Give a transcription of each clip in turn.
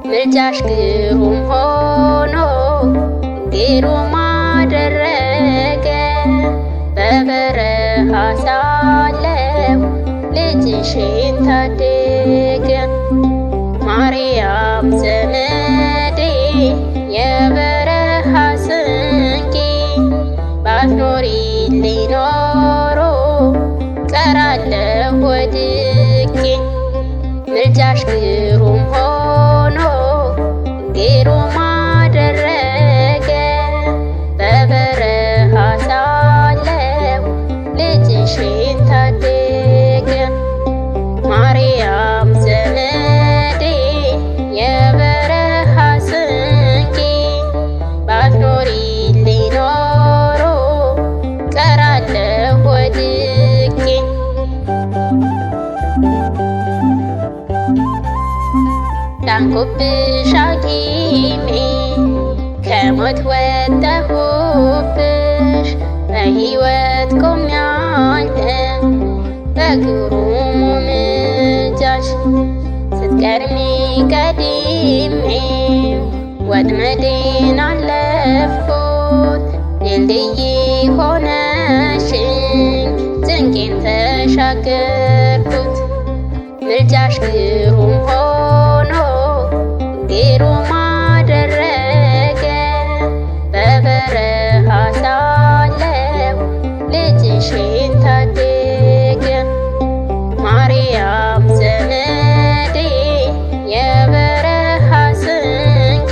ምልጃሽ ግሩም ሆኖ ግሩም አደረገ። በበረሃ ሳለሁ ልጅሽን ታደገ። ማርያም ዘመዴ የበረሃ ስንቄ ባትኖሪልኝ ኖሮ ቀራለሁ ወድቄ። ምልጃሽ ግሩም ሆኖ ግሩም አደረገ። በበረሃ ሳለሁ ልጅሽን ታደገ። ማርያም ዘመዴ የበረሃ ስንቄ ባትኖሪልኝ ኖሮ ቀራለሁ ወድቄ። ዳንኩብሽ ሐኪሜ ከሞት ወጣሁብሽ። በሕይወት ቆሜያለሁ በግሩሙ ምልጃሽ። ስትቀድሚ ቀድሜ ወጥመዴን አለፍኩት። ድልድይ ሆነሽኝ ጭንቄን ተሻገርኩት። ምልጃሽ ግሩም ሆኖ ግሩም አደረገ። በበረሃ ሳለሁ ልጅሽን ታደገ። ማርያም ዘመዴ የበረሃ ስንቄ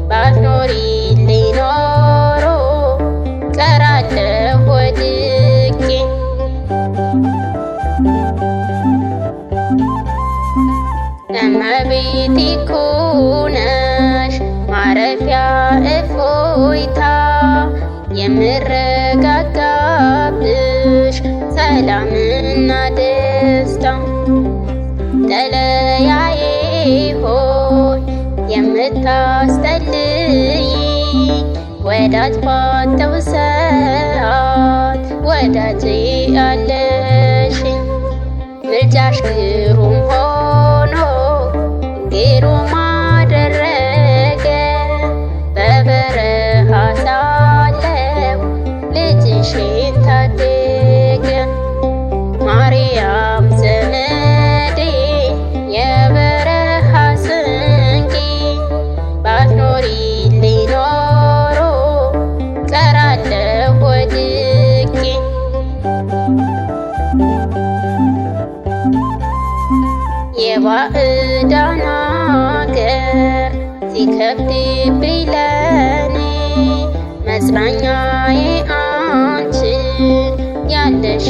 ባትኖሪልኝ ኖሮ ቀራለሁ ወድቄ። እመቤቴ እኮ ነሽ ማረፊያ እፎይታ፣ የምረጋጋብሽ ሰላምና ደስታ። ጠለያዬ ሆይ የምታስጠልይ፣ ወዳጅ ባጣሁ ሰዓት ወዳጄ አለሽኝ። ምልጃሽ ግሩም ሆኖ ግሩም አደረገ። በበረሃ ሳለሁ ልጅሽን ታደገ። ማርያም ዘመዴ የበረሃ ስንቄ ባትኖሪልኝ ኖሮ ቀራለሁ ወድቄ። የባዕዳን አገር ሲከብድብኝ ለኔ መጽናኛዬ አንቺ ያለሽ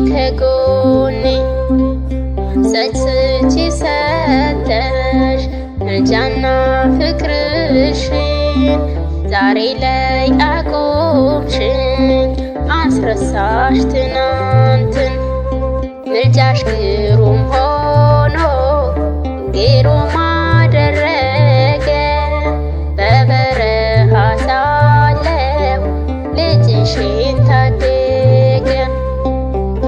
ከጎኔ። ሰጥቼ ሰጠሽ ምልጃና ፍቅርሽን፣ ዛሬ ላይ አቆምሽኝ አስረሳሽ ትናንትን። ምልጃሽ ግሩም ሆኖ ግሩም አደረገ። በበረሃ ሳለሁ ልጅሽን ታደገ።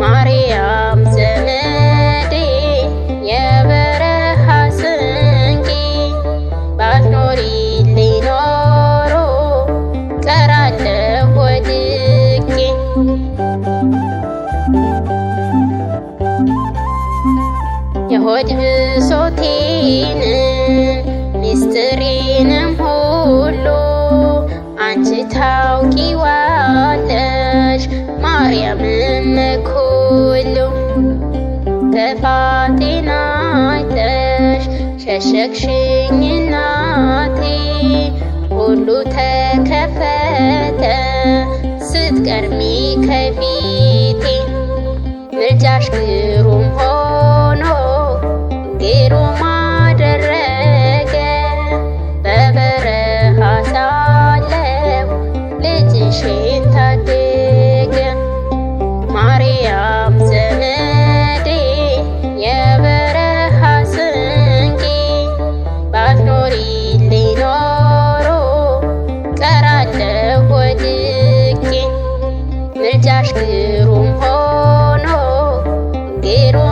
ማርያም ዘመዴ የበረሃ ስንቄ ባትኖሪልኝ ኖሮ ቀራለሁ ወድቄ። የሆድ ብሶቴን ሚስጥሬንም ሁሉ አንቺ ታውቂዋለሽ ማርያምም ኩሉ። ክፋቴን አይተሽ ሸሸግሽኝ እናቴ፣ ሁሉ ተከፈተ ስትቀድሚ ከፊቴ። ምልጃሽ ግሩም ሆኖ ግሩም አደረገ። በበረሃ ሳለሁ ልጅሽን ታደገ። ማርያም ምልጃሽ ግሩም ሆኖ ግሩም